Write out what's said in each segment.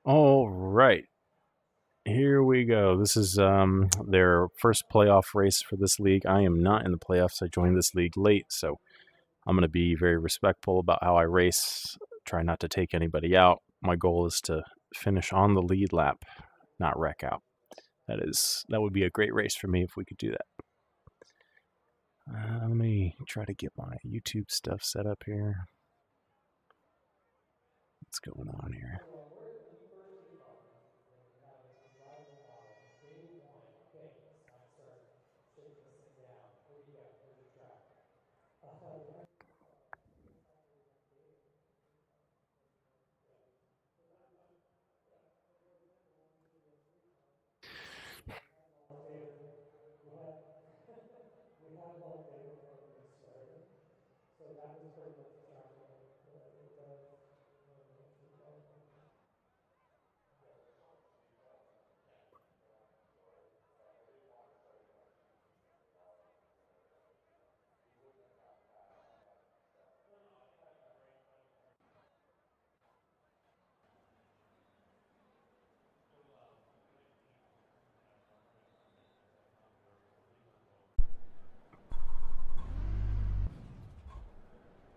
All right, here we go. This is their first playoff race for this league. I am not in the playoffs. I joined this league late, so I'm going to be very respectful about how I race. Try not to take anybody out. My goal is to finish on the lead lap, not wreck out. That would be a great race for me if we could do that. Let me try to get my YouTube stuff set up here. What's going on here?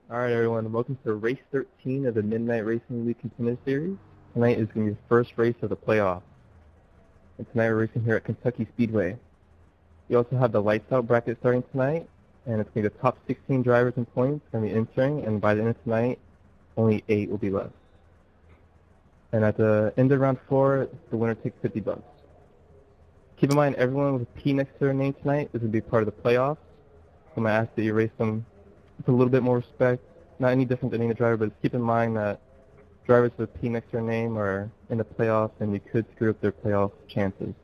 Alright everyone, welcome to race 13 of the Midnight Racing League Contender Series. Tonight is going to be the first race of the playoffs. And tonight we're racing here at Kentucky Speedway. We also have the lights out bracket starting tonight, and it's going to be the top 16 drivers and points going to be entering, and by the end of tonight, only 8 will be left. And at the end of round 4, the winner takes $50. Keep in mind, everyone with a P next to their name tonight is going to be part of the playoffs. So I'm going to ask that you race them with a little bit more respect. Not any different than any driver, but keep in mind that drivers with a P next to their name are in the playoffs and you could screw up their playoff chances.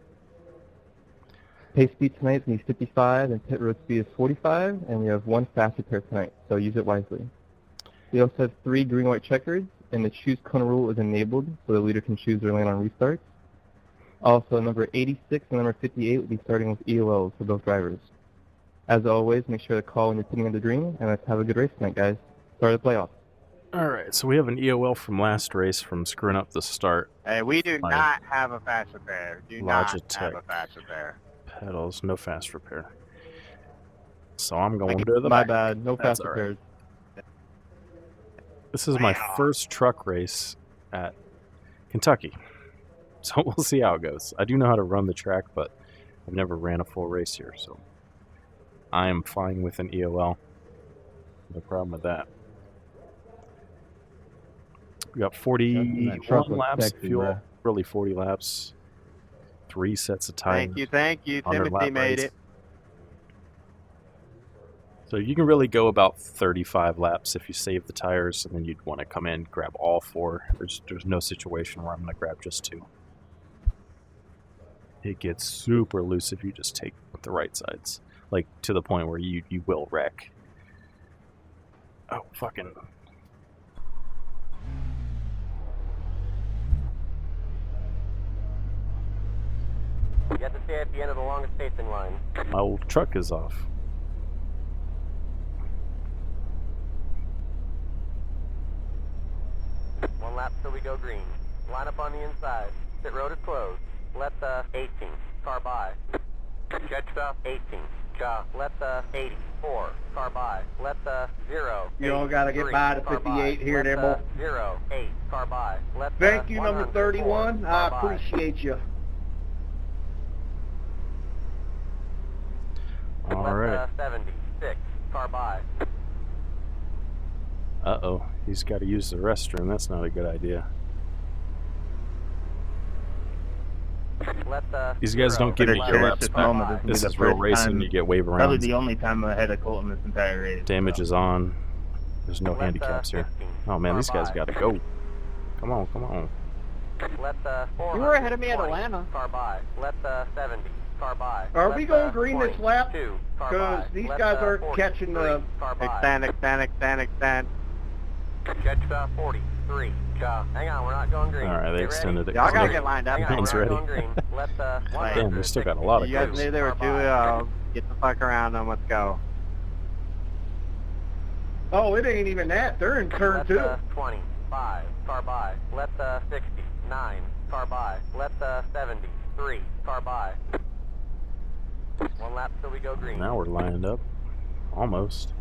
Pace speed tonight is going to be 55 and pit road speed is 45, and we have 1 fast repair tonight, so use it wisely. We also have 3 green-white checkers, and the choose cone rule is enabled, so the leader can choose their lane on restarts. Also, number 86 and number 58 will be starting with EOLs for both drivers. As always, make sure to call when you're sitting on the green, and let's have a good race tonight, guys. Start the playoffs. All right, so we have an EOL from last race from screwing up the start. Hey, we do not have a fast repair. Do not have a fast repair. Pedals, no fast repair. So I'm going to the My back. bad, no fast repairs. Right. This is my first truck race at Kentucky, so we'll see how it goes. I do know how to run the track, but I've never ran a full race here, so I am fine with an EOL. No problem with that. We got 41 laps of fuel, really 40 laps, 3 sets of tires. Thank you. Timothy made it. So you can really go about 35 laps if you save the tires, and then you'd want to come in, grab all 4. There's no situation where I'm going to grab just 2. It gets super loose if you just take the right sides, like to the point where you will wreck. Oh, fucking... You have to stay at the end of the longest pacing line. My old truck is off. One lap till we go green. Line up on the inside. Pit road is closed. Let the 18 car by. Jet stuff 18. Let the 84 car by. Let the 0. You all gotta get by the 58 here, there, boy. 0 8 car by. Let Thank you, number 31. I appreciate you. All right. 76 car by. Uh-oh, he's got to use the restroom. That's not a good idea. These guys don't get any laps back. This is real racing. You get wave around. Probably the only time I had a Colt in this entire race. Damage is on. There's no handicaps here. Oh man, these guys got to go. Come on, come on. You were ahead of me at Atlanta. Car by. Let the 70 car by. Are we going green this lap? Because these guys aren't catching the... Extend. Jet stuff 43. Hang on, we're not going green. Alright, they extended it. Y'all gotta get lined up. Everyone's ready. Damn, we still got a lot of You guys crews. knew there were 2 get the fuck around them. Let's go. Oh, it ain't even that. They're in turn 2. 25 car by. Let the 60 9, car by. Let the 70, 3, car by. 1 lap till we go green. Now we're lined up. Almost.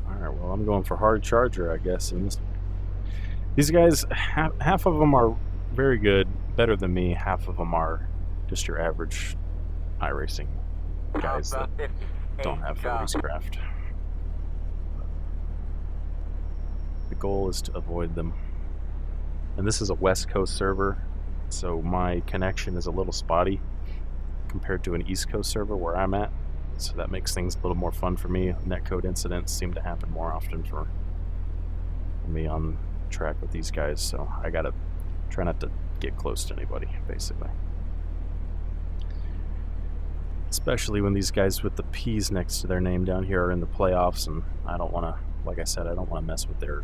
Alright, well, I'm going for hard charger, I guess. And these guys, half of them are very good, better than me. Half of them are just your average iRacing guys that don't have the racecraft. The goal is to avoid them. And this is a West Coast server, so my connection is a little spotty compared to an East Coast server where I'm at. So that makes things a little more fun for me. Netcode incidents seem to happen more often for me on track with these guys, so I gotta try not to get close to anybody, basically. Especially when these guys with the P's next to their name down here are in the playoffs, and I don't want to, like I said, I don't want to mess with their...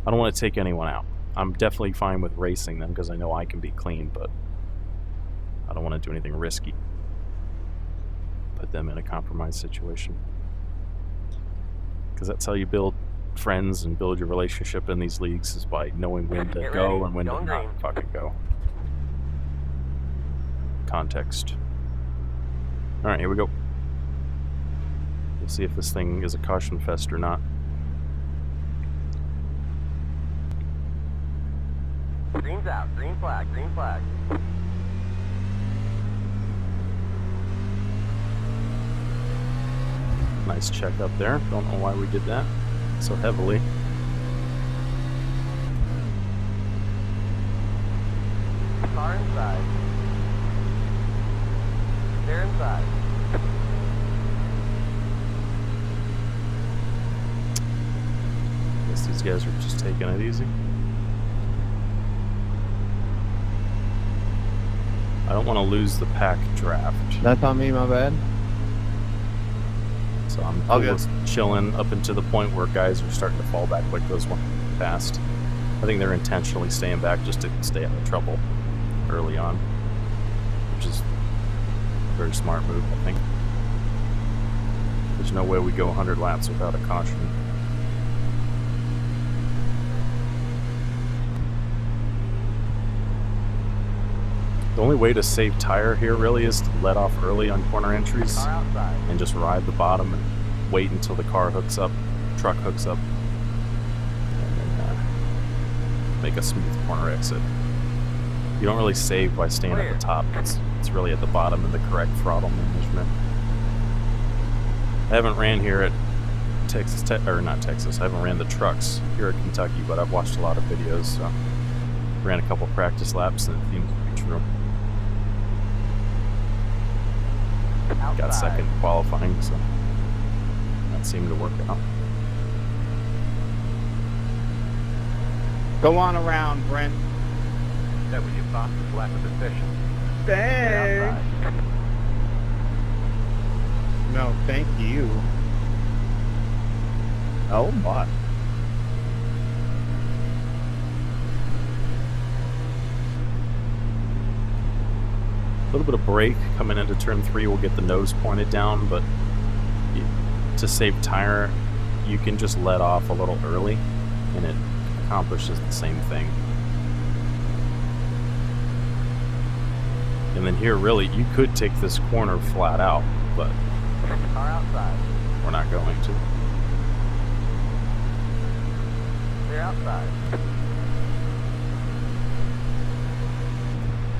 I don't want to take anyone out. I'm definitely fine with racing them because I know I can be clean, but I don't want to do anything risky. Put them in a compromised situation. Because that's how you build friends and build your relationship in these leagues, is by knowing when to go and when to not fucking go. Context. Alright, here we go. We'll see if this thing is a caution fest or not. Green's out. Green flag. Green flag. Nice check up there. Don't know why we did that so heavily. Car inside. They're inside. Guess these guys are just taking it easy. I don't want to lose the pack draft. That's on me, my bad. So I'm just chilling up into the point where guys are starting to fall back like those one past. I think they're intentionally staying back just to stay out of trouble early on, which is a very smart move, I think. There's no way we go 100 laps without a caution. The only way to save tire here really is to let off early on corner entries and just ride the bottom and wait until the car hooks up, truck hooks up, and then make a smooth corner exit. You don't really save by staying at the top. It's really at the bottom in the correct throttle management. I haven't ran here at Texas, or not Texas, I haven't ran the trucks here at Kentucky, but I've watched a lot of videos, so ran a couple practice laps and it seems to be true. Got second qualifying, so that seemed to work out. Go on around, Brent. That was your fastest lap of the session. Thanks. No, thank you. Oh, my. A little bit of brake coming into turn 3 will get the nose pointed down, but to save tire, you can just let off a little early, and it accomplishes the same thing. And then here, really, you could take this corner flat out, but Car outside. we're not going to. They're outside.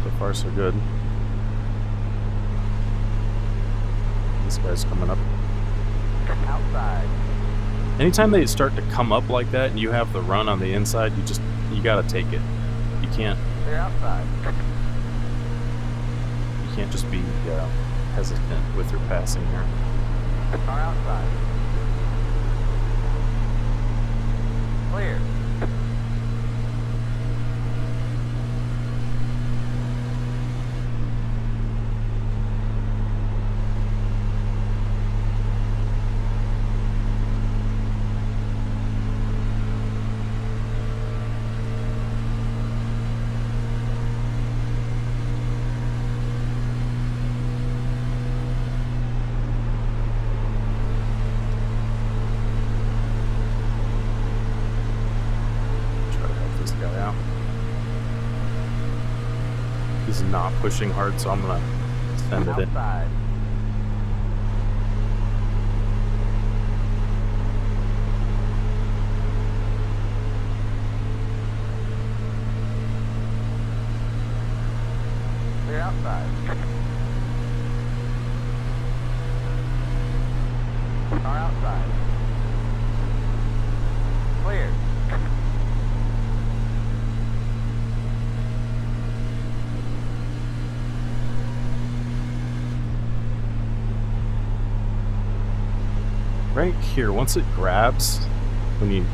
So far, so good. This guy's coming up. Outside. Anytime they start to come up like that and you have the run on the inside, you gotta take it. You can't They're outside. just be hesitant with your passing here. Car outside. Clear. He's not pushing hard, so I'm gonna send it in. Outside. Clear outside. Car outside. Clear. Right here, once it grabs, when you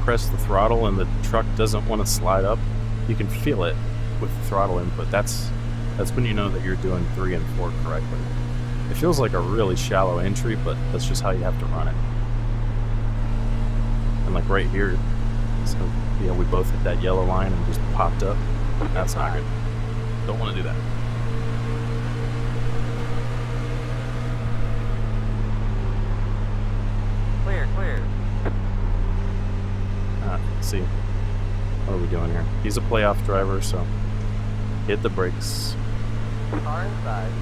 press the throttle and the truck doesn't want to slide up, you can feel it with the throttle input. That's when you know that you're doing 3 and 4 correctly. It feels like a really shallow entry, but that's just how you have to run it. And like right here, so yeah, we both hit that yellow line and just popped up. That's not good. Don't want to do that. Clear. See, what are we doing here? He's a playoff driver, so hit the brakes. Car inside.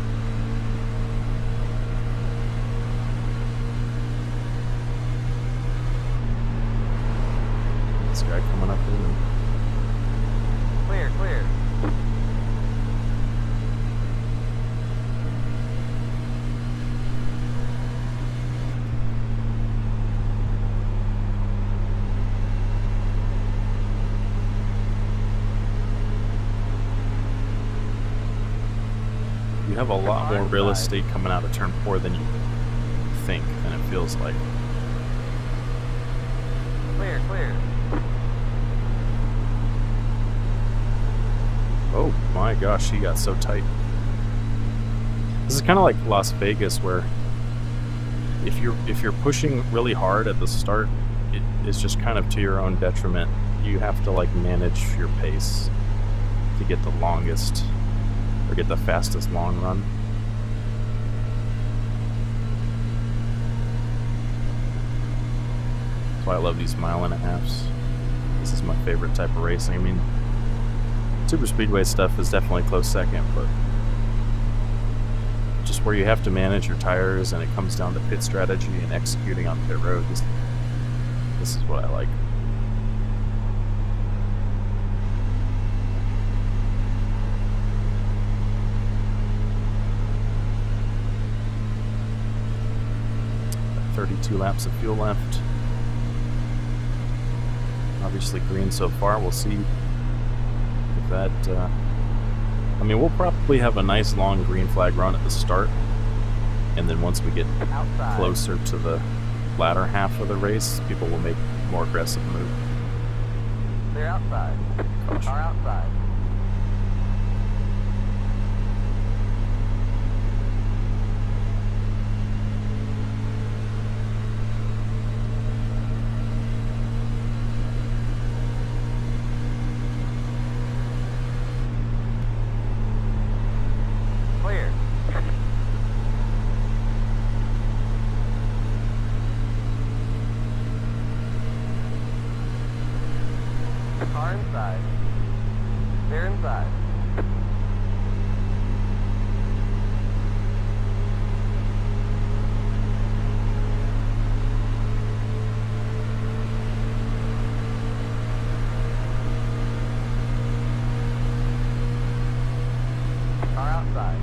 This guy coming up in. Clear. You have a lot more real estate coming out of turn 4 than you think, than it feels like. Clear. Oh my gosh, he got so tight. This is kind of like Las Vegas, where if you're pushing really hard at the start, it is just kind of to your own detriment. You have to like manage your pace to get the longest or get the fastest long run. That's why I love these 1.5 miles. This is my favorite type of racing. I mean, super speedway stuff is definitely close second, but just where you have to manage your tires and it comes down to pit strategy and executing on pit road, this is what I like. Got 32 laps of fuel left. Obviously green so far. We'll see if that I mean, we'll probably have a nice long green flag run at the start, and then once we get Outside. closer to the latter half of the race, people will make more aggressive move. Clear outside. Caution. Car outside. Clear. Car inside. Clear inside. Car outside.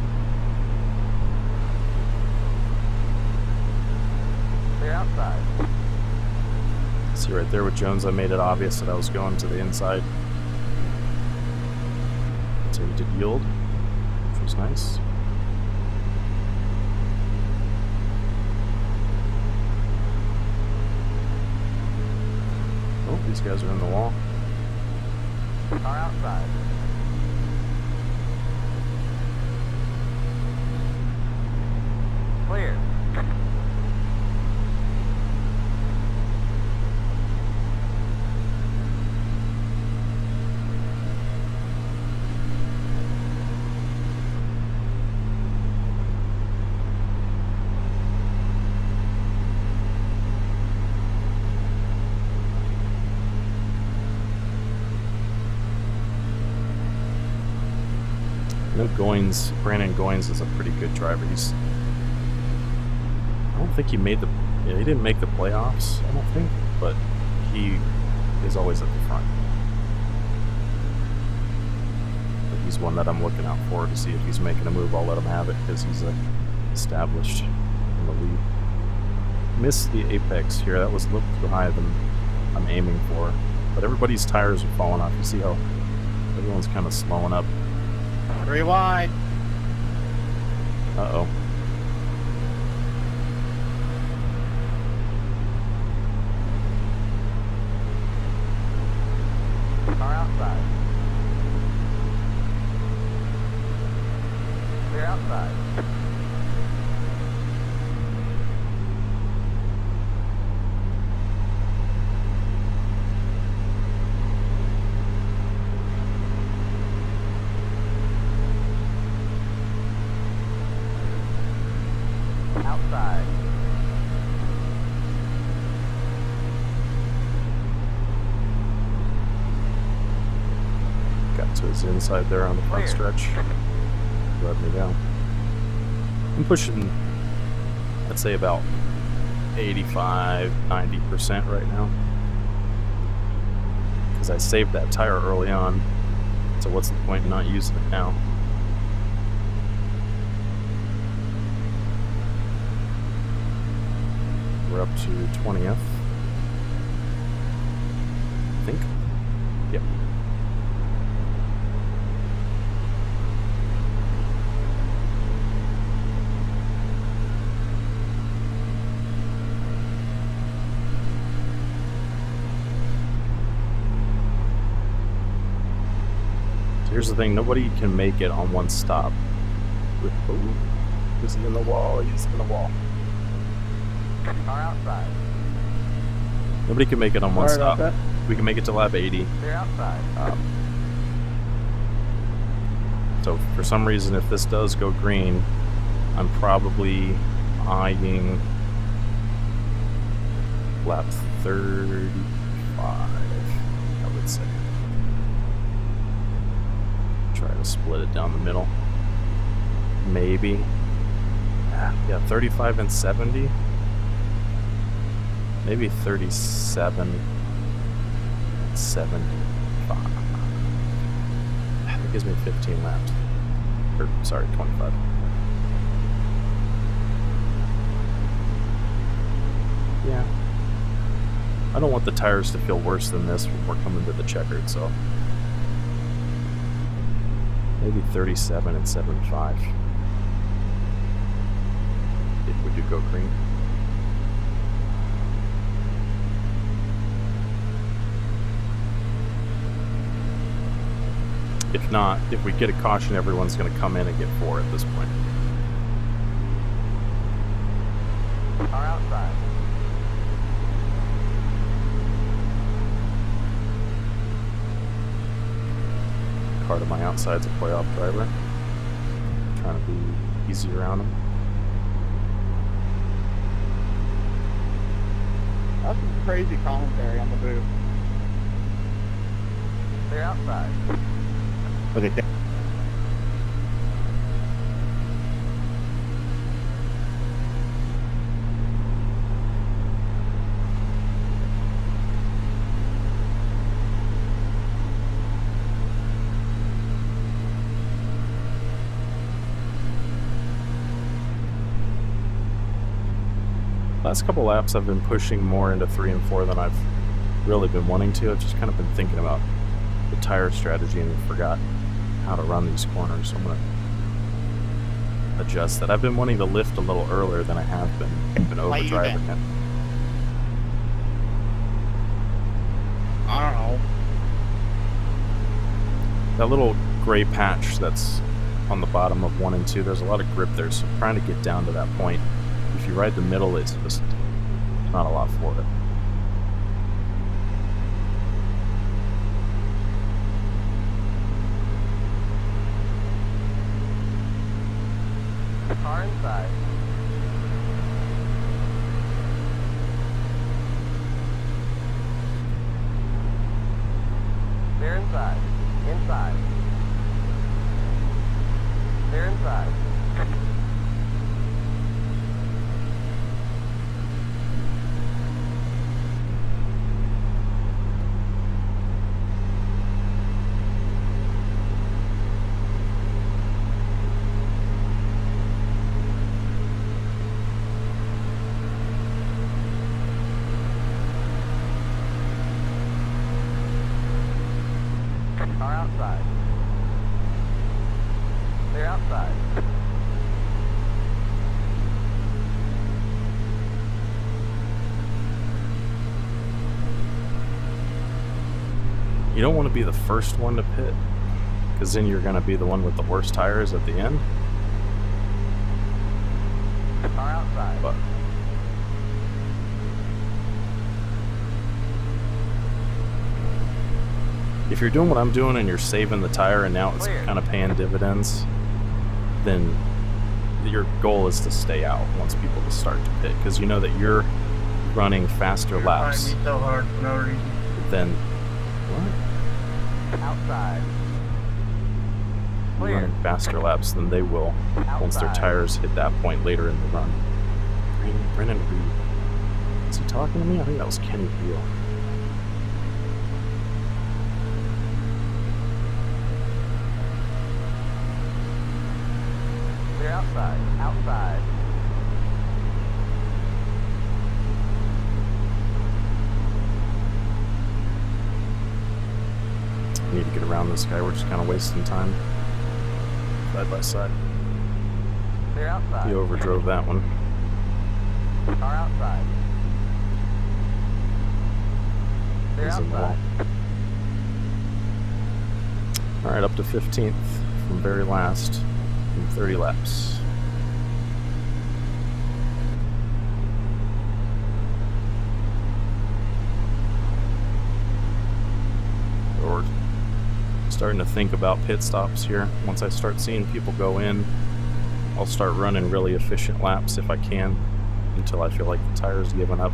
Clear outside. See right there with Jones, I made it obvious that I was going to the inside. So he did yield, which was nice. Oh, these guys are in the wall. Car outside. Clear. I know Brandon Goins is a pretty good driver. I don't think he made he didn't make the playoffs, I don't think, but he is always at the front. But he's one that I'm looking out for to see if he's making a move. I'll let him have it because he's established in the lead. Missed the apex here. That was a little too higher than I'm aiming for. But everybody's tires are falling off. You see how everyone's kind of slowing up. 3 wide. Uh-oh. Car outside. Clear outside. Outside. Got to his inside there on the front stretch. Let me go. I'm pushing, I'd say about 85–90% right now. Because I saved that tire early on. So what's the point in not using it now? We're up to 20th. I think. Yep. Here's the thing, nobody can make it on one stop. Oh, is he in the wall? He's in the wall. Car outside. Nobody can make it on one Sorry about stop. that. We can make it to lap 80. Clear outside. So for some reason, if this does go green, I'm probably eyeing lap 35, I would say. Try to split it down the middle. Maybe. Yeah, 35 and 70. Maybe 37 and 75. That gives me 15 laps. Or, sorry, 25. Yeah. I don't want the tires to feel worse than this when we're coming to the checkered, so maybe 37 and 75 if we do go green. If not, if we get a caution, everyone's going to come in and get 4 at this point. Car outside. Car to my outside's a playoff driver. Trying to be easy around him. That's some crazy commentary on the booth. Clear outside. Okay. Last couple laps I've been pushing more into 3 and 4 than I've really been wanting to. I've just kind of been thinking about the tire strategy and forgot how to run these corners. So I'm going to adjust that. I've been wanting to lift a little earlier than I have been overdriving it. I don't know. That little gray patch that's on the bottom of 1 and 2, there's a lot of grip there, so I'm trying to get down to that point. If you ride the middle, it's just not a lot for it. Car inside. Clear inside. Inside. outside. Car outside. Clear outside. You don't want to be the first one to pit, because then you're going to be the one with the worst tires at the end. Car outside. But if you're doing what I'm doing and you're saving the tire and now it's kind of paying dividends, then your goal is to stay out once people start to pit, because you know that you're running faster laps Find me so hard for no reason. than what? Outside. You're Clear. running faster laps than they will once their Outside. tires hit that point later in the run. Brennan Reed. Is he talking to me? I think that was Kenny Peel. Clear outside. Outside. I need to get around this guy. We're just kind of wasting time. Side by side. Clear outside. He overdrove that one. Car outside. Clear He's in the wall. outside. Alright, up to 15th from very last in 30 laps. We're starting to think about pit stops here. Once I start seeing people go in, I'll start running really efficient laps if I can until I feel like the tire's giving up.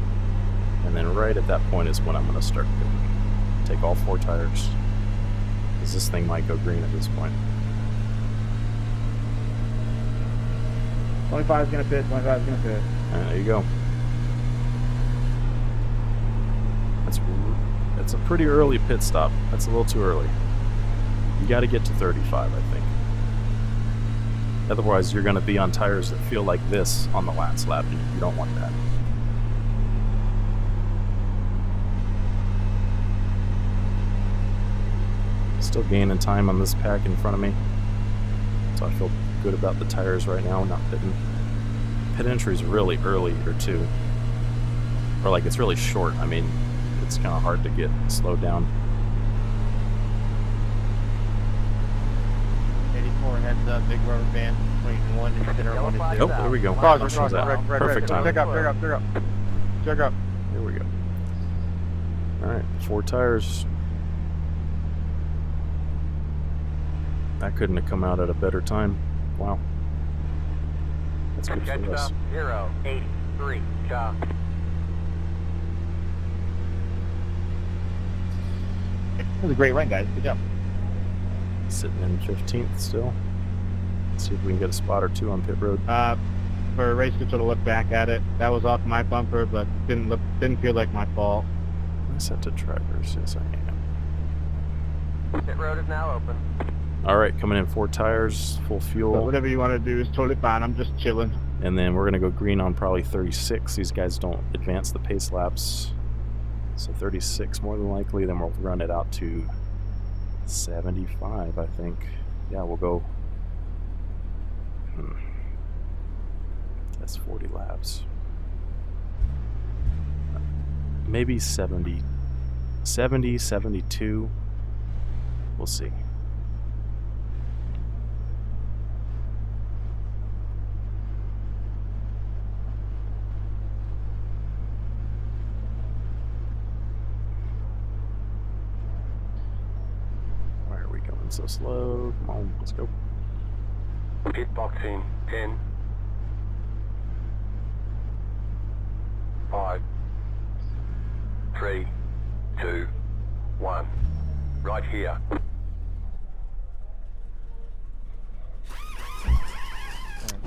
And then right at that point is when I'm going to start pitting. Take all 4 tires. Because this thing might go green at this point. 25 is gonna pit. 25 is gonna pit. There you go. That's a pretty early pit stop. That's a little too early. You got to get to 35, I think. Otherwise, you're going to be on tires that feel like this on the last lap, and you don't want that. Still gaining time on this pack in front of me, so I feel good about the tires right now, not pitting. Pit entry is really early here too, or like it's really short. I mean, it's kind of hard to get slowed down. 84 heads up, big rubber band between 1 and 10 or 1 and 2. Oh, there we go. Roger, Caution's out. Perfect timing. Check up. Check up. Here we go. All right, 4 tires. That couldn't have come out at a better time. Wow. That's good Catch for us. up. 0, 83. Job. That was a great run, guys. Good job. Sitting in 15th still. Let's see if we can get a spot or 2 on pit road. For a race to sort of look back at it, that was off my bumper, but didn't feel like my fault. I set to drivers. Yes, I am. Pit road is now open. All right, coming in 4 tires, full But fuel. whatever you want to do is totally fine. I'm just chilling. And then we're going to go green on probably 36. These guys don't advance the pace laps. So 36 more than likely. Then we'll run it out to 75, I think. Yeah, we'll go. That's 40 laps. Maybe 70, 72. We'll see. Why are we going so slow? Come on, let's go. Pit boxing 10. 5, 3, 2, 1. Right here.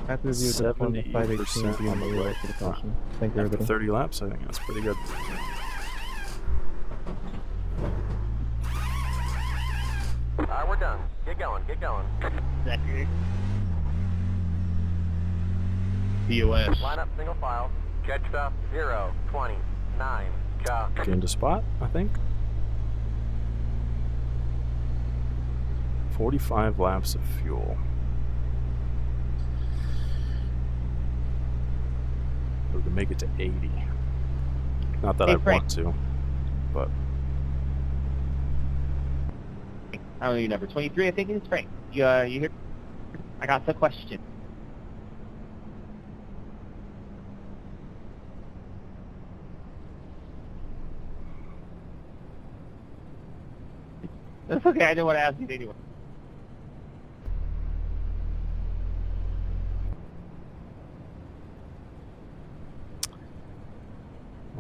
After review of the form of 518 70% on the being right for the front. caution. Thank you, After everybody. 30 laps, I think that's pretty good. Alright, we're done. Get going, get going. Second. POS. Line up single file. Jet stuff 0, 20, 9, ja. Gained a spot, I think. 45 laps of fuel. We can make it to 80. Not that Hey, I Frank. want to, but I don't know your number. 23, I think it is. Frank. You here? I got the question. That's okay. I didn't want to ask you anyway.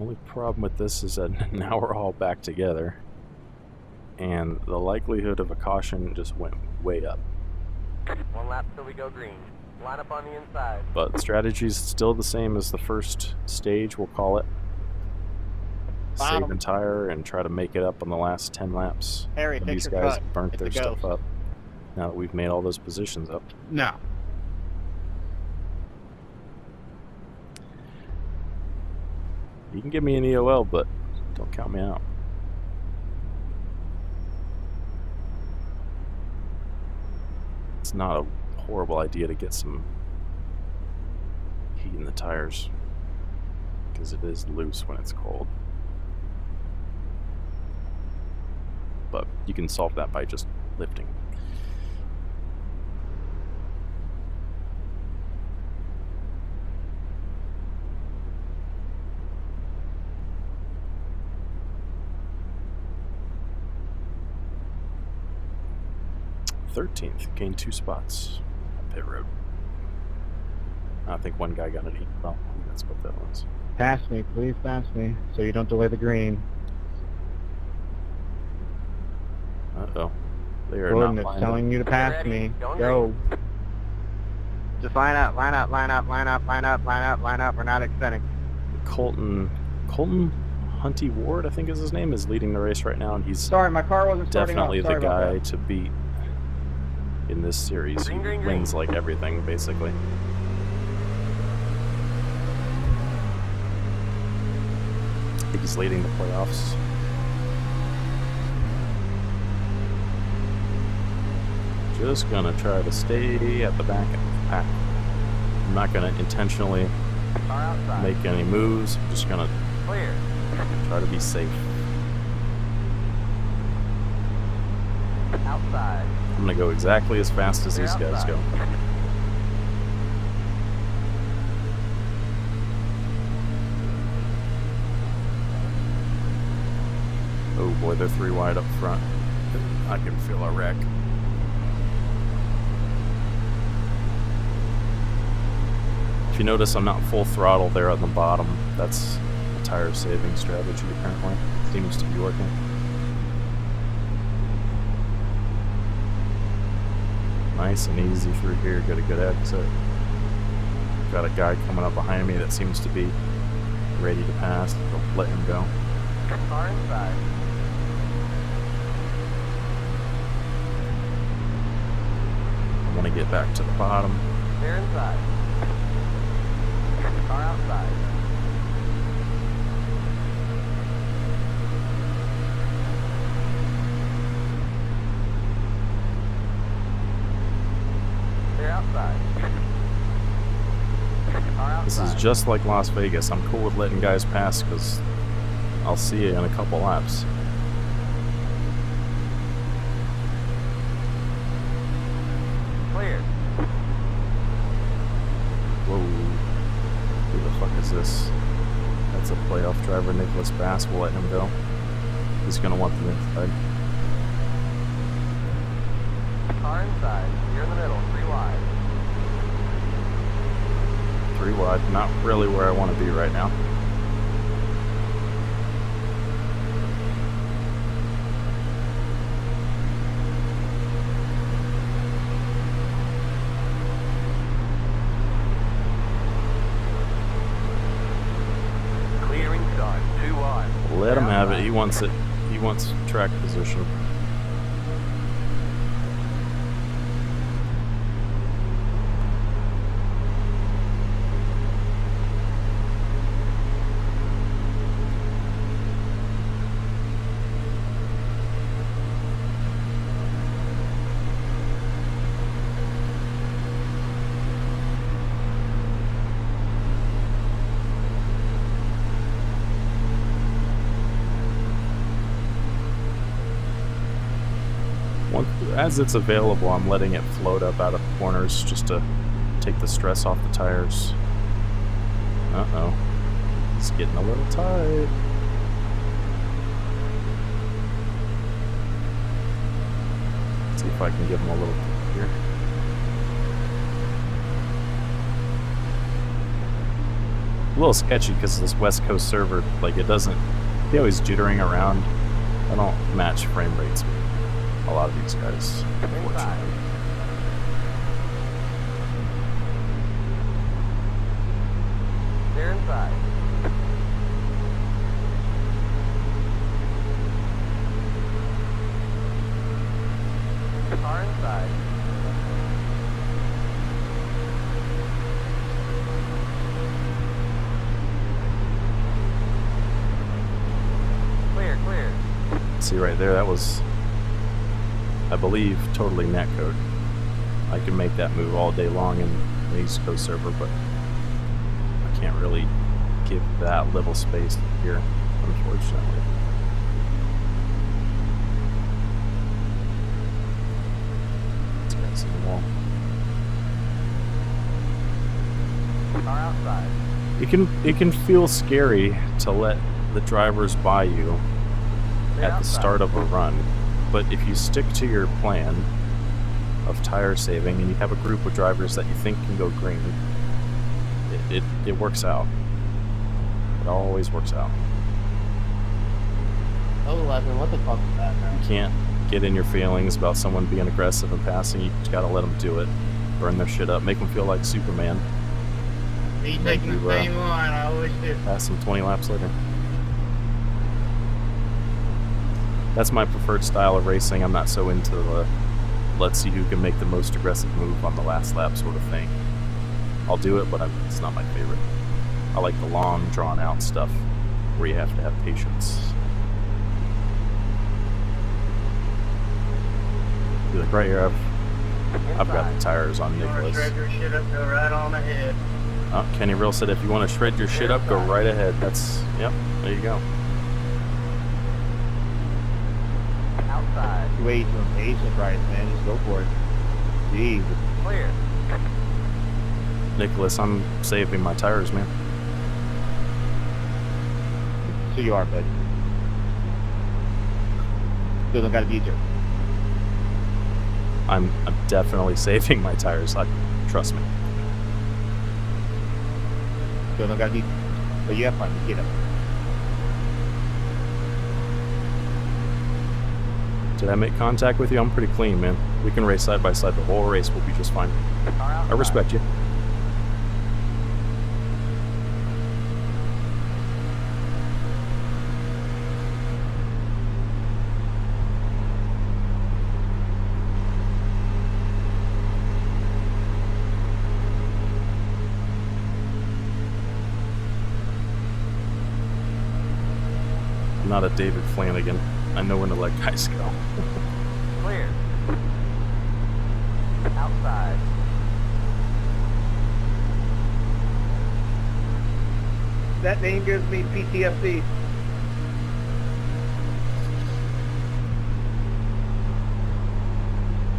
only problem with this is that now we're all back together, and the likelihood of a caution just went way up. 1 lap till we go green. Line up on the inside. But the strategy is still the same as the first stage, we'll call it. Save and tire and try to make it up on the last 10 laps. Harry, And fix these your guys cut. have burnt It's their a stuff ghost. up now that we've made all those positions up. No. You can give me an EOL, but don't count me out. It's not a horrible idea to get some heat in the tires, because it is loose when it's cold. But you can solve that by just lifting. .13th, gained 2 spots at pit road. I think one guy got an E. Well, that's what that was. Pass me, please pass me, so you don't delay the green. Uh-oh. They are Gordon, not it's lined telling you to pass Ready? me. Going Go. Just line up, line up, line up, line up, line up, line up, line up. We're not extending. Colton Hunty Ward, I think is his name, is leading the race right now, and he's Sorry, my car wasn't starting definitely up. Sorry the about guy that. to beat in this series. He Green, green, green. wins like everything, basically. I think he's leading the playoffs. Just gonna try to stay at the back of the pack. I'm not gonna intentionally Car outside. make any moves. I'm just gonna Clear. try to be safe. Outside. I'm gonna go exactly as fast as these guys go. Oh boy, they're 3 wide up front. I can feel a wreck. If you notice, I'm not full throttle there on the bottom. That's a tire saving strategy apparently. Seems to be working. Nice and easy through here. Got a good exit. Got a guy coming up behind me that seems to be ready to pass. Don't let him go. Car inside. I want to get back to the bottom. Clear inside. Car outside. Clear outside. Car outside. This is just like Las Vegas. I'm cool with letting guys pass because I'll see you in a couple laps. Clear. Whoa. Who the fuck is this? That's a playoff driver, Nicholas Bass. We'll let him go. He's going to want the inside. Car inside. You're in the middle. 3 wide. 3 wide. Not really where I want to be right now. wants it. He wants track position. As it's available, I'm letting it float up out of the corners just to take the stress off the tires. Uh-oh. It's getting a little tight. Let's see if I can give him a little here. A little sketchy because this West Coast server, like it doesn't, they always jittering around. I don't match frame rates with a lot of these guys, unfortunately. They're inside. Car inside. Clear, clear. See right there, that was, I believe, totally netcode. I can make that move all day long in the East Coast server, but I can't really give that little space here, unfortunately. This guy's in the wall. Car outside. It can feel scary to let the drivers by you They're at the outside. start of a run. But if you stick to your plan of tire saving and you have a group of drivers that you think can go green, it works out. It always works out. 011, what the fuck is that, man? You can't get in your feelings about someone being aggressive and passing. You just gotta let them do it. Burn their shit up. Make them feel like Superman. He's taking the same line, I always do. Pass them 20 laps later. That's my preferred style of racing. I'm not so into the let's see who can make the most aggressive move on the last lap sort of thing. I'll do it, but it's not my favorite. I like the long, drawn-out stuff where you have to have patience. Like right here, I've got the tires on Nicholas. Shred your shit up, go right on ahead. Oh, Kenny Real said if you want to shred your shit up, go right ahead. That's, yep, there you go. Outside. You wait some patient, Bryce, man. Just go for it. Jeez. Clear. Nicholas, I'm saving my tires, man. So you are, bud. Still don't gotta beat you. I'm definitely saving my tires. Trust me. Still don't gotta beat you. But you have fun. You get up. Did I make contact with you? I'm pretty clean, man. We can race side by side. The whole race will be just fine. Car outside. I respect you. I'm not a David Flanagan. I know when to let guys go. Clear. Outside. That name gives me PTSD.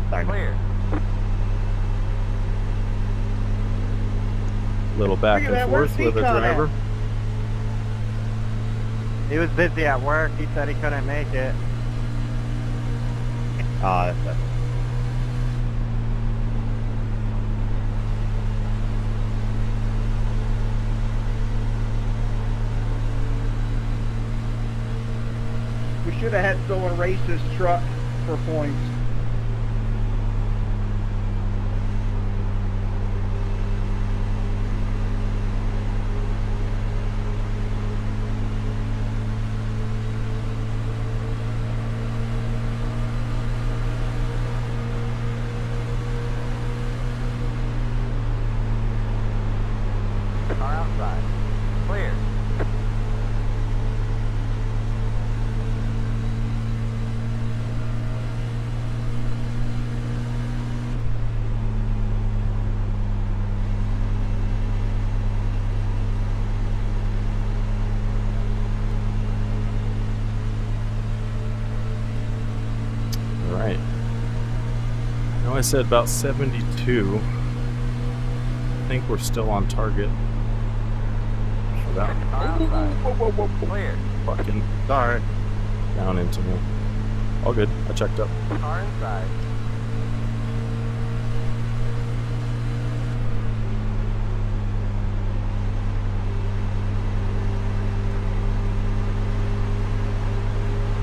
Sorry. Clear. Little back Look at that, and where's forth with a Decon at? driver. He was busy at work. He said he couldn't make it. That's it. We should have had someone race his truck for points. outside. Clear. All right. I know I said about 72. I think we're still on target for that. Car outside. Whoa. Clear. Fucking Sorry. down into me. All good. I checked up. Car inside.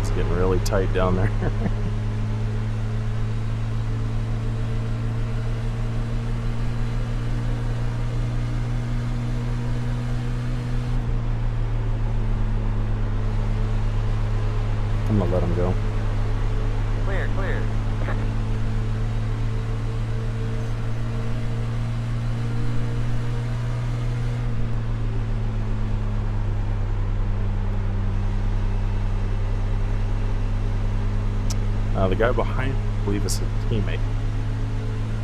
It's getting really tight down there. I'm gonna let him go. Clear, clear. The guy behind, I believe, is a teammate.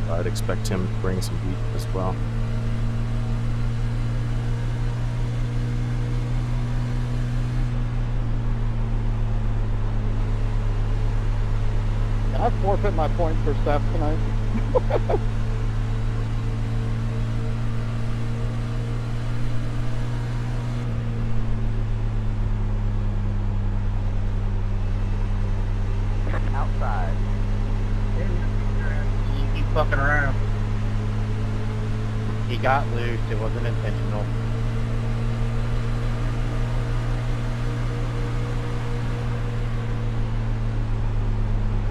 I'd expect him to bring some heat as well. Can I forfeit my point for Steph tonight? Outside. You keep fucking around. He got loose. It wasn't intentional.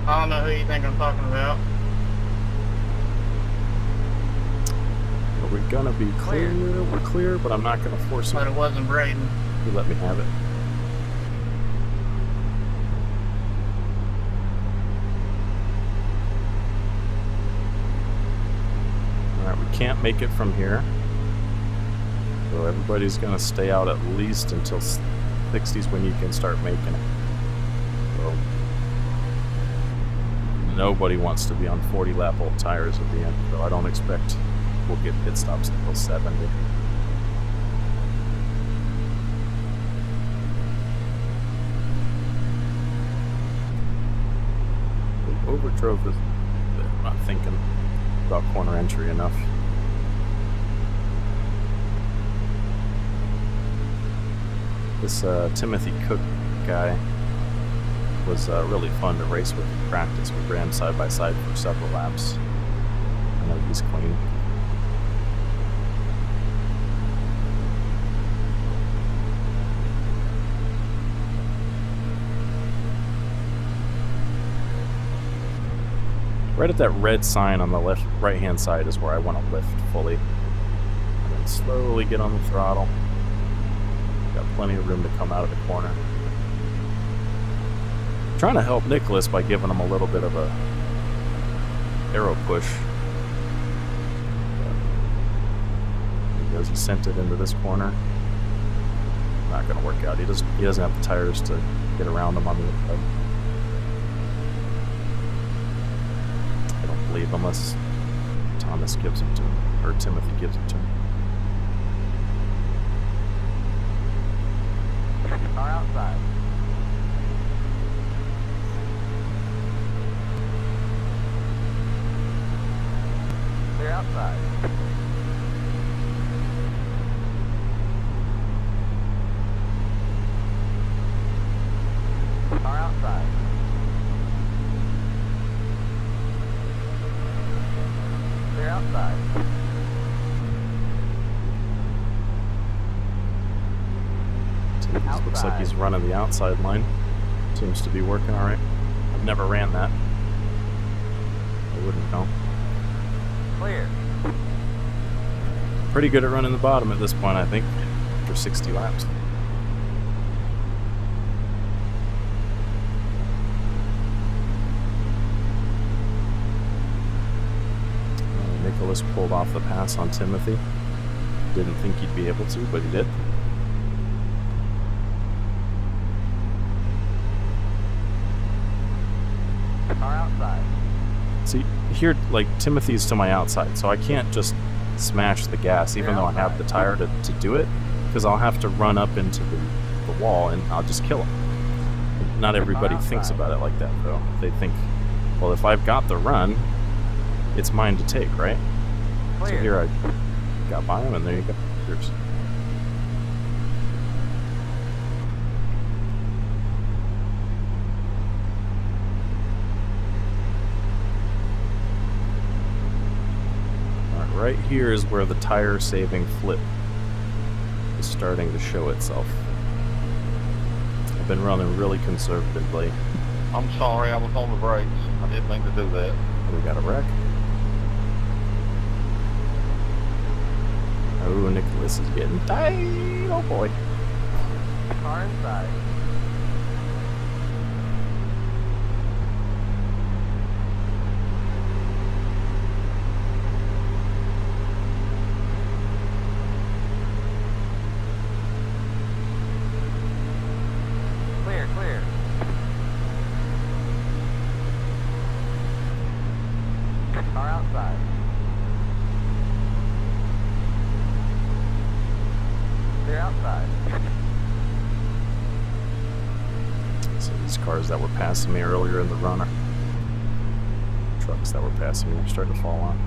I don't know who you think I'm talking about. Are we gonna be clear? We're clear, but I'm not gonna force But him. it wasn't Braden. You let me have it. Alright, we can't make it from here. So everybody's gonna stay out at least until 60s when you can start making it. So nobody wants to be on 40 lap old tires at the end, so I don't expect we'll get pit stops until 70. We overdrove this. I'm not thinking about corner entry enough. This Timothy Cook guy was really fun to race with in practice. We ran side by side for several laps. I know he's clean. Right at that red sign on the right hand side is where I want to lift fully. And then slowly get on the throttle. Got plenty of room to come out of the corner. Trying to help Nicholas by giving him a little bit of a arrow push. Because he sent it into this corner. Not going to work out. He doesn't have the tires to get around him on the inside. I don't believe unless Thomas gives it to him, or Timothy gives it to him. Car outside. Clear outside. Car outside. Clear outside. Timothy looks like he's running the outside line. Seems to be working all right. I've never ran that. I wouldn't know. Clear. Pretty good at running the bottom at this point, I think, after 60 laps. Nicholas pulled off the pass on Timothy. didn't think he'd be able to, but he did. Car outside. See, here, like, Timothy's to my outside, so I can't just smash the gas, even though I have the tire to do it, because I'll have to run up into the wall and I'll just kill him. Not everybody thinks about it like that, though. They think, well, if I've got the run, it's mine to take, right? So here I got by him, and there you go. Here's. Right here is where the tire saving flip is starting to show itself. I've been running really conservatively. I'm sorry, I was on the brakes. I didn't mean to do that. We got a wreck. Oh, Nicholas is getting tight. Oh boy. Car inside. Clear. Car outside. Clear outside. So these cars that were passing me earlier in the run are trucks that were passing me are starting to fall on.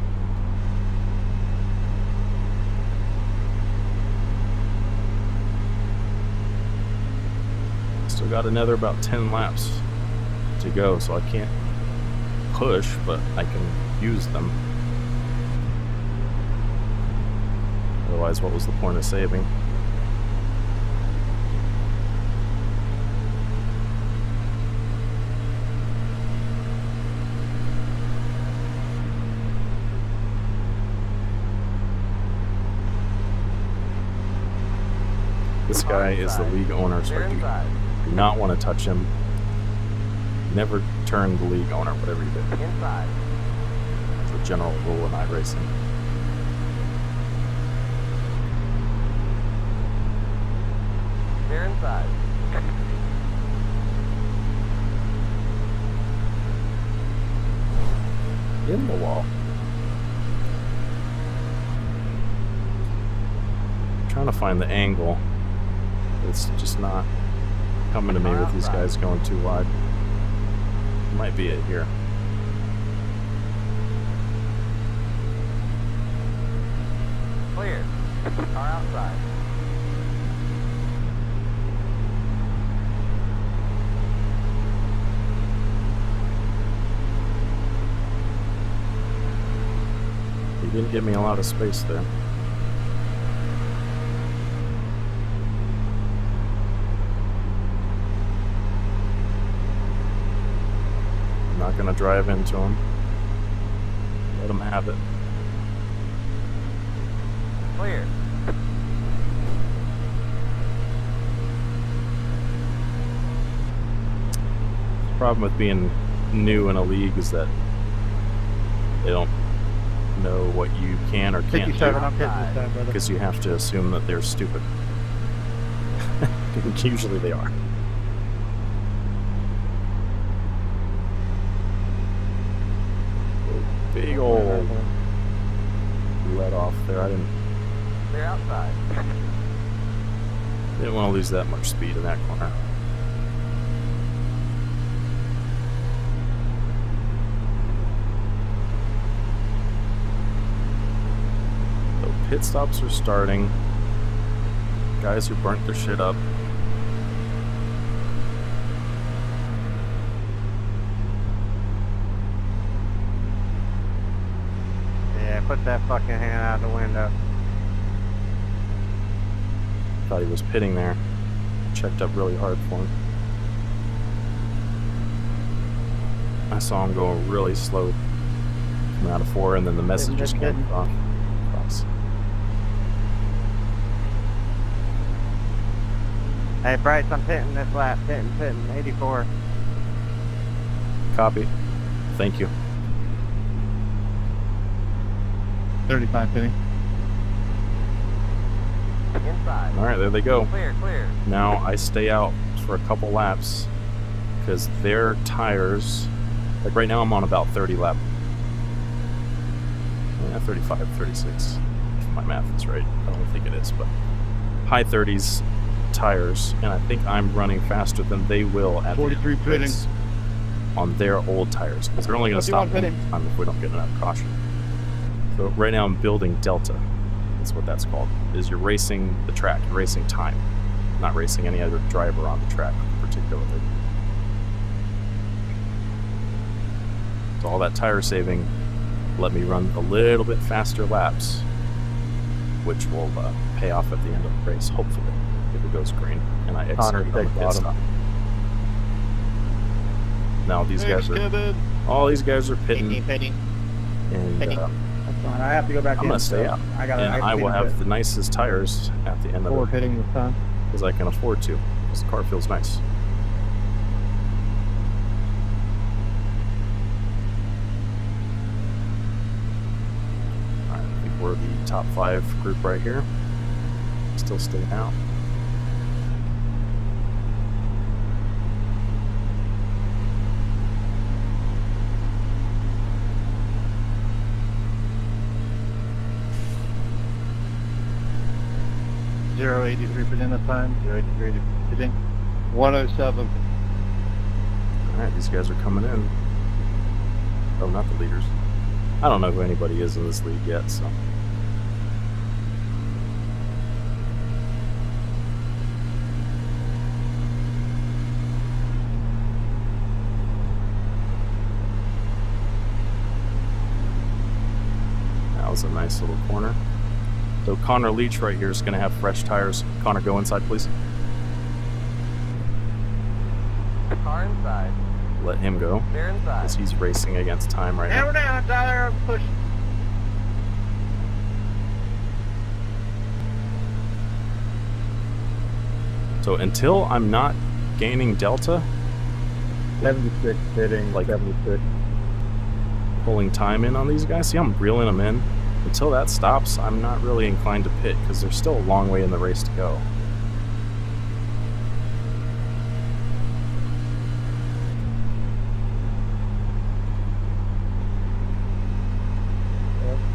Still got another about 10 laps to go, so I can't push, but I can use them. Otherwise, what was the point of saving? This guy is the league owner, so I do not want to touch him. Never turn the league owner, whatever you do. Inside. It's a general rule in iRacing. Clear inside. In the wall. Trying to find the angle. It's just not coming to me with these guys going too wide. Might be it here. Clear. Car outside. He didn't give me a lot of space there. Not gonna drive into him. Let him have it. Clear. The problem with being new in a league is that they don't know what you can or can't 57, do, I'm hitting this time, brother. because you have to assume that they're stupid. Usually they are. Big old let off there. I Clear outside. didn't want to lose that much speed in that corner. So pit stops are starting. Guys who burnt their shit up. Yeah, put that fucking hand out the window. Thought he was pitting there. Checked up really hard for him. I saw him go really slow coming out of 4, and then the message just came across. Hey, Bryce, I'm pitting this lap. Pitting, 84. Copy. Thank you. 35, Penny. Inside. All right, there they go. Clear, clear. Now I stay out for a couple laps because their tires, like right now I'm on about 30 lap. Yeah, 35, 36. If my math is right. I don't think it is, but high 30s tires, and I think I'm running faster than they will at 43 the pitting. race on their old tires because they're only going to stop 51 one pitting. time if we don't get enough caution. So right now I'm building Delta. That's what that's called. Is you're racing the track, you're racing time, not racing any other driver on the track particularly. So all that tire saving let me run a little bit faster laps, which will pay off at the end of the race, hopefully, if it goes green and I execute on the pit stop. Now these guys are, all these guys are pitting, Pitting. and That's fine. I have to go back in. I'm gonna stay so out, I got. and I will have the nicest tires at the end of Four it pitting this time. because I can afford to. This car feels nice. Alright, I think we're the top 5 group right here. Still staying out. .083 pitting this time. 083 pitting. 107. Alright, these guys are coming in. Oh, not the leaders. I don't know who anybody is in this league yet, so. That was a nice little corner. So Connor Leach right here is going to have fresh tires. Connor, go inside, please. Car inside. Let him go, They're inside. as he's racing against time right now. Hammer down, Tyler. Push. So until I'm not gaining delta, 76 hitting, Like- 76. pulling time in on these guys, see I'm reeling them in. Until that stops, I'm not really inclined to pit because there's still a long way in the race to go.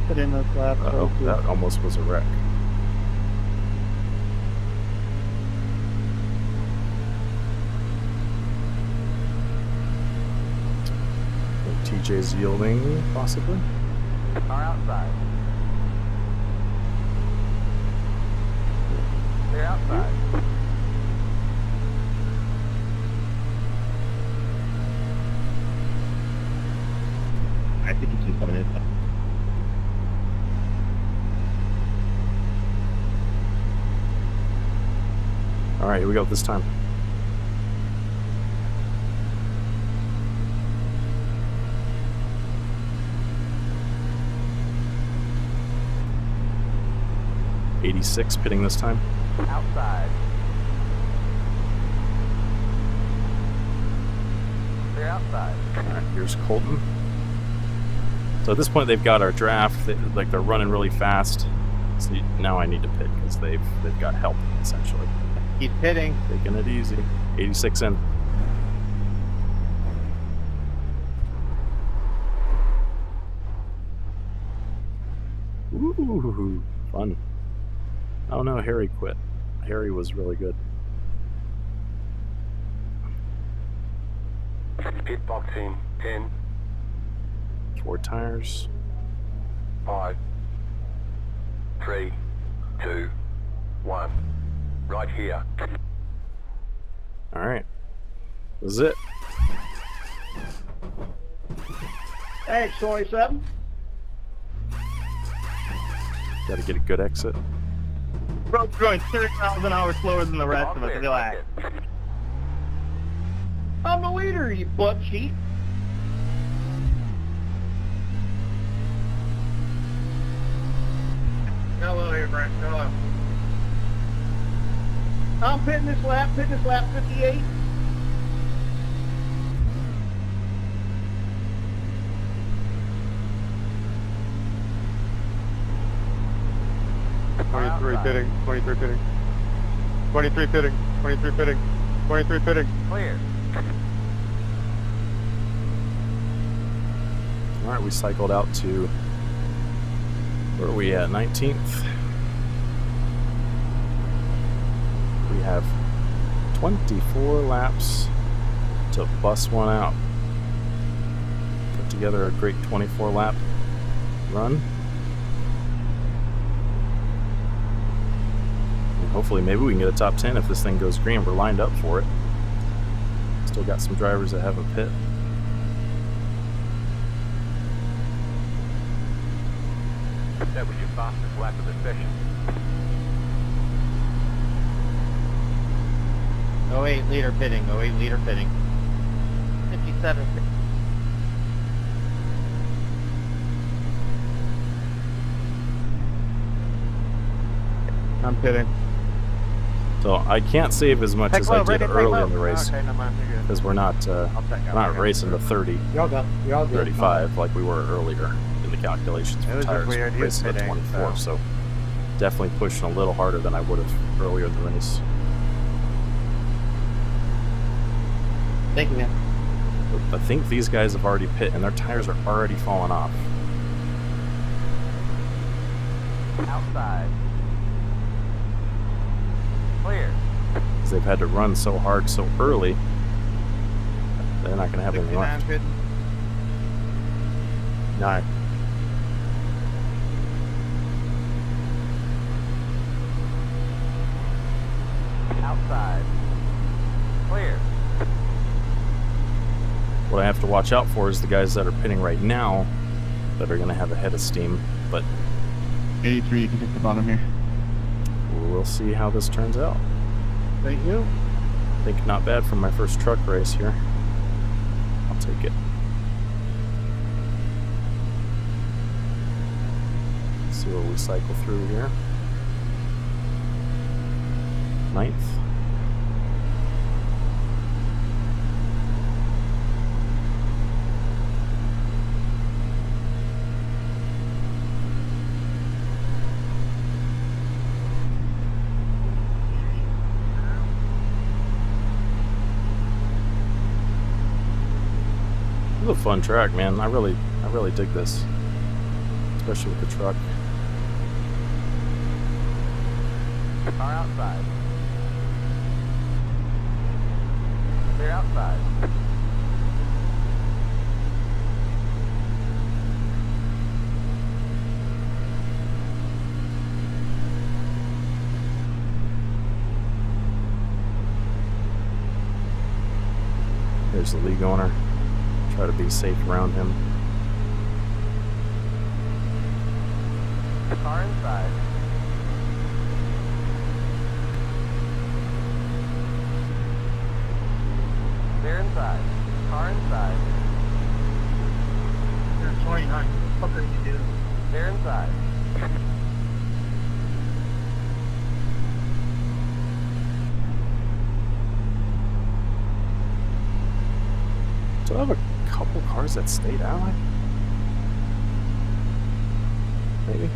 Put in those laps. Uh-oh, that almost was a wreck. I think TJ's yielding, possibly. Car outside. They're outside. I think he's just coming in. Alright, here we go this time. .86 pitting this time. Outside. They're outside. Alright, here's Colton. So at this point they've got our draft, like they're running really fast. So now I need to pit because they've got help, essentially. He's pitting. Taking it easy. 86 in. Ooh, fun. Oh no, Harry quit. Harry was really good. Pit box in 10, 4 tires. 5, 3, 2, 1. Right here. Alright. This is it. Thanks, 27. Gotta get a good exit. Bro's going 30 miles an hour slower than the rest All of us. clear. Relax. I'm the leader, you butt cheat. Hello here, Brent. Hello. I'm pitting this lap 58. 23 pitting, 23 pitting. 23 pitting, 23 pitting, 23 pitting. Clear. All right, we cycled out to, where are we at, 19th? We have 24 laps to bust one out. Put together a great 24 lap run. And hopefully maybe we can get a top 10 if this thing goes green. We're lined up for it. Still got some drivers that haven't pit. That was your fastest lap of the session. 08 leader pitting, 08 leader pitting. 57. I'm pitting. So I can't save as much as I did early in the race Okay, no mind, you're good. because we're not I'll check out. not racing to 30, Y'all go. Y'all good. 35 like we were earlier in the calculations It for was just tires. weird. He was Racing to pitting, 24, so definitely pushing a little harder than I would have earlier in the race. Thank you, man. But I think these guys have already pit and their tires are already falling off. Outside. Clear. Because they've had to run so hard so early, they're not going to have any 69 left. pitting. 9. Outside. Clear. What I have to watch out for is the guys that are pitting right now that are going to have a head of steam, but 83, you can take the bottom here. we'll see how this turns out. Thank you. I think not bad for my first truck race here. I'll take it. Let's see what we cycle through here. 9th. This is a fun track, man. I really dig this, especially with the truck. Car outside. Clear outside. Here's the league owner. Try to be safe around him. Car inside. Clear inside. Car inside. You're 29. What are you doing? Clear inside. Do I have a couple cars that stayed out? Maybe.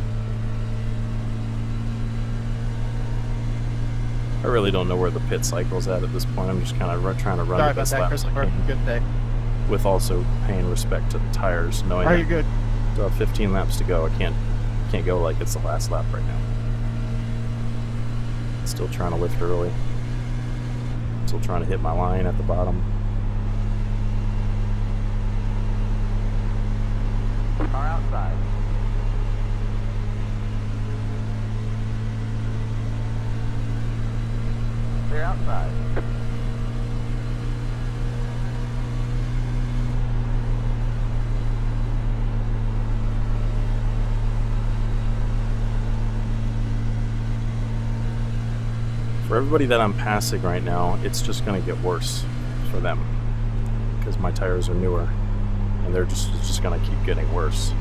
I really don't know where the pit cycle's at this point. I'm just kind of trying to run Sorry the about best that, laps I Christopher. can, Good day. with also paying respect to the tires, knowing Are that you good? I still have 15 laps to go. I can't go like it's the last lap right now. Still trying to lift early. Still trying to hit my line at the bottom. Car outside. Clear outside. For everybody that I'm passing right now, it's just going to get worse for them because my tires are newer and they're just it's just going to keep getting worse.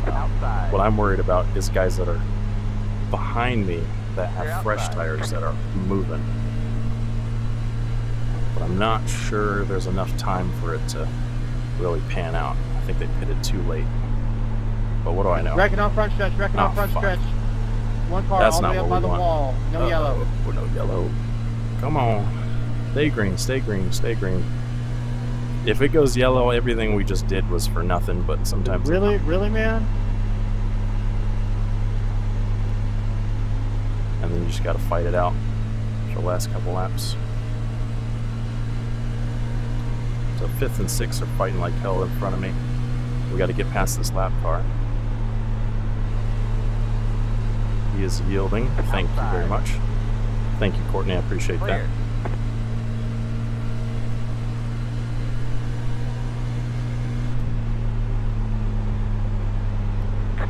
Outside. What I'm worried about is guys that are behind me that have fresh outside. tires that are moving. But I'm not sure there's enough time for it to really pan out. I think they pitted too late. But what do I know? Wrecking on front stretch, wrecking Oh, on front fuck. stretch. One car That's all the not way up what by we the want. wall. No yellow. Oh, no yellow. Come on. Stay green, stay green, stay green. If it goes yellow, everything we just did was for nothing, but sometimes... Really, man? And then you just gotta fight it out for the last couple laps. So 5th and 6th are fighting like hell in front of me. We gotta get past this lap car. He is yielding. Thank you very much. Thank you, Courtney. I appreciate that.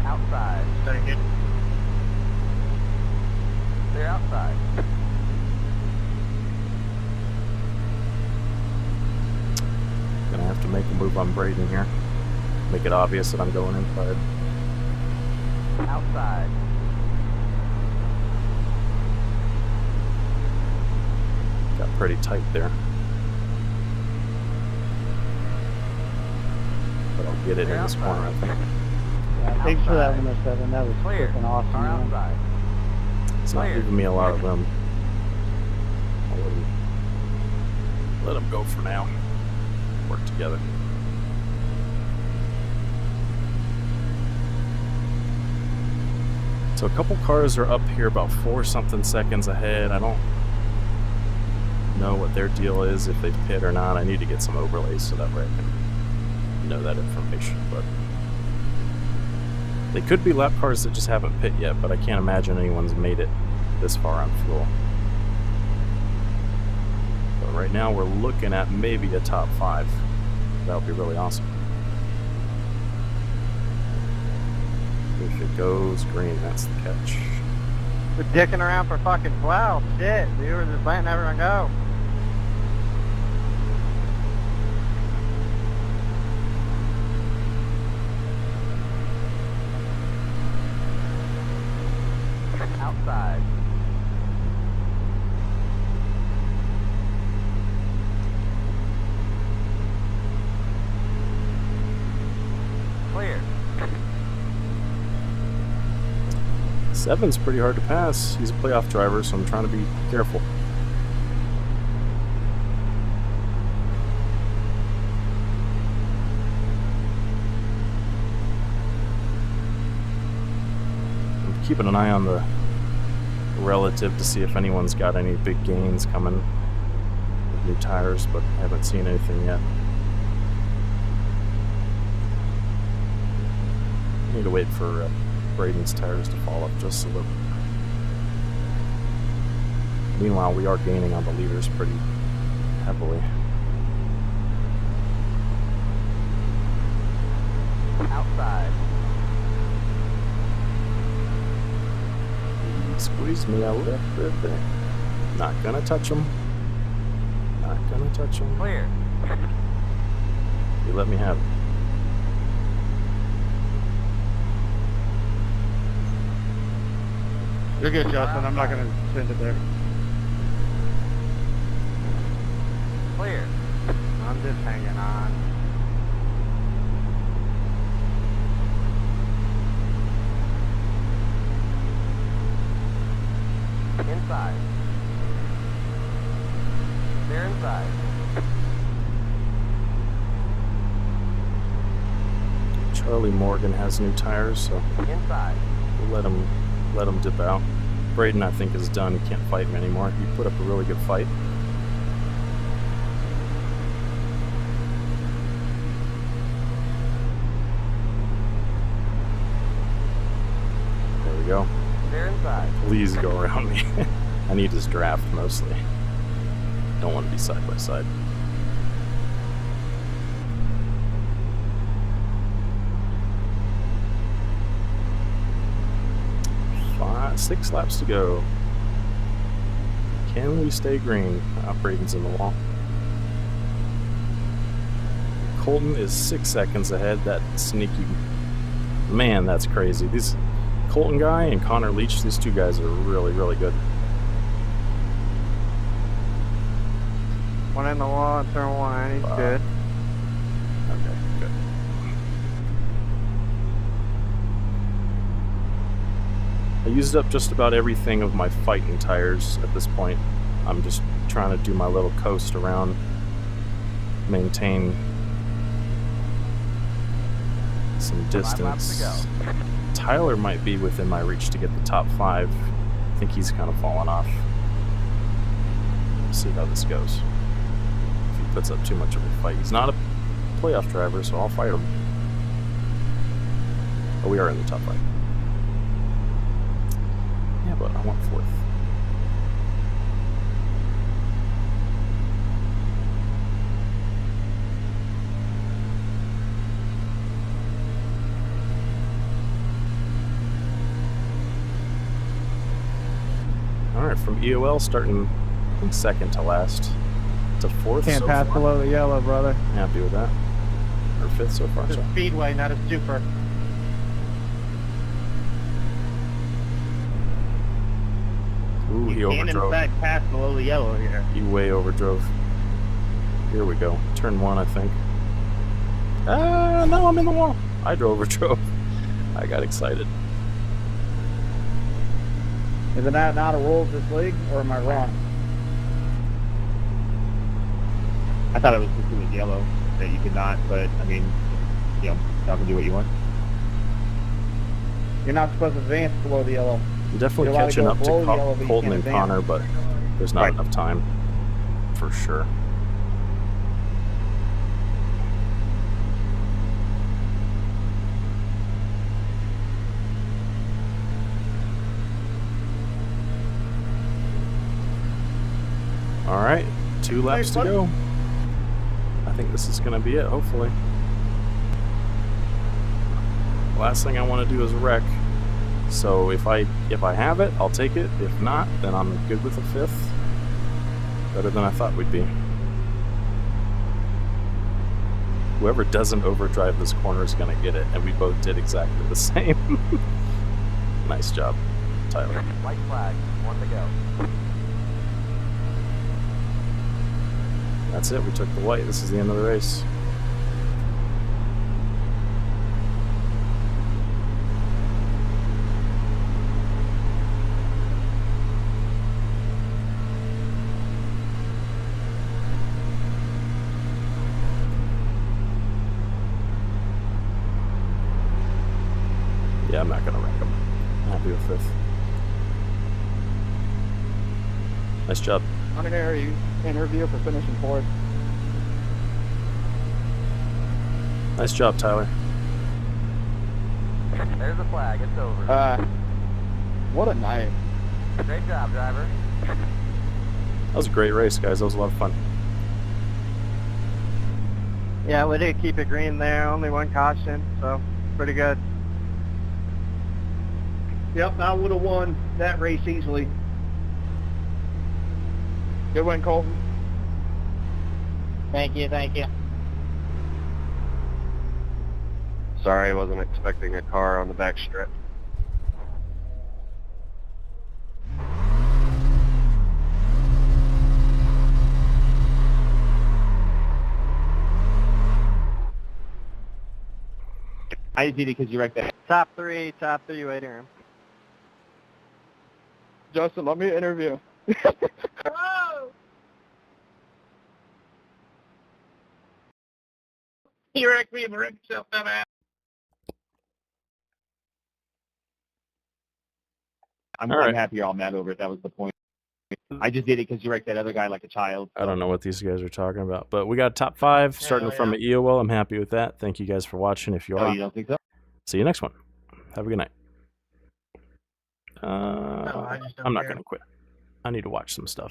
Outside. Dang it. They're outside. Gonna have to make a move on Braden here. Make it obvious that I'm going inside. Outside. Got pretty tight there. But I'll get it in this corner, I think. Yeah, thanks for that 107. That was Clear. freaking awesome, Car man. outside. It's not Clear. leaving me a lot of room. I'll let him go for now. Work together. So a couple cars are up here about 4-something seconds ahead. I don't know what their deal is, if they've pit or not. I need to get some overlays so that way I can know that information. But they could be lap cars that just haven't pit yet, but I can't imagine anyone's made it this far on fuel. But right now we're looking at maybe a top 5. That would be really awesome. If it goes green, that's the catch. We're dicking around for fucking 12. Shit, we were just letting everyone go. Outside. Clear. 7's pretty hard to pass. He's a playoff driver, so I'm trying to be careful. I'm keeping an eye on the relative to see if anyone's got any big gains coming with new tires, but I haven't seen anything yet. Need to wait for Braden's tires to fall up just a little. Meanwhile, we are gaining on the leaders pretty heavily. Outside. He squeezed me a little bit there. Not gonna touch him. Not gonna touch him. Clear. You let me have it. You're good, Justin. I'm not going to send it there. Clear. I'm just hanging on. Inside. They're inside. Charlie Morgan has new tires, so Inside. we'll let him dip out. Braden, I think, is done. He can't fight him anymore. He put up a really good fight. There we go. They're inside. Please go around me. I need his draft mostly. Don't want to be side by side. 6 laps to go. Can we stay green? Braden's in the wall. Colton is 6 seconds ahead. That sneaky... Man, that's crazy. These Colton guy and Connor Leach, these two guys are really, really good. One in the wall in turn 1. He's good. Okay, good. I used up just about everything of my fighting tires at this point. I'm just trying to do my little coast around, maintain some 5 laps distance. to go. Tyler might be within my reach to get the top 5. I think he's kind of fallen off. See how this goes. If he puts up too much of a fight. He's not a playoff driver, so I'll fight him. Oh, we are in the top 5. Yeah, but I want 4th. Alright, from EOL starting from 2nd to last to 4th. Can't so pass far. below the yellow, brother. Happy with that. Or 5th so far. It's So. a speedway, not a super. Ooh, he You can't in overdrove. fact pass below the yellow here. He way overdrove. Here we go. Turn 1, I think. No, I'm in the wall. I overdrove. I got excited. Is it not a rule of this league, or am I wrong? I thought it was because it was yellow that you could not, but I mean, you know, y'all can do what you want. You're not supposed to advance below the yellow. I'm definitely You're allowed to catching go up to below the yellow, but you Colton can't and advance. Connor, but there's not Right. enough time. For sure. Alright, 2 laps to buddy. go. I think this is going to be it, hopefully. Last thing I want to do is wreck. So if I have it, I'll take it. If not, then I'm good with a 5th. Better than I thought we'd be. Whoever doesn't overdrive this corner is going to get it, and we both did exactly the same. Nice job, Tyler. White flag, 1 to go. That's it, we took the white. This is the end of the race. Yeah, I'm not going to wreck him. I'm happy with 5th. Nice job. I'm an interview for finishing 4th. Nice job, Tyler. There's the flag, it's over. What a night. Great job, driver. That was a great race, guys. That was a lot of fun. Yeah, we did keep it green there. Only 1 caution, so pretty good. Yep, I would have won that race easily. Good win, Colton. Thank you, thank you. Sorry, I wasn't expecting a car on the back strip. I just did it because you wrecked that. Top 3 waiting room. Justin, let me interview. He wrecked me and wrecked himself, dumbass. I'm All right. happy you're all mad over it. That was the point. I just did it because you wrecked that other guy like a child. I don't know what these guys are talking about, but we got top 5 starting Hell from yeah. an EOL. I'm happy with that. Thank you guys for watching. If you Oh, are, you don't think so? see you next one. Have a good night. I just don't I'm not care. going to quit. I need to watch some stuff.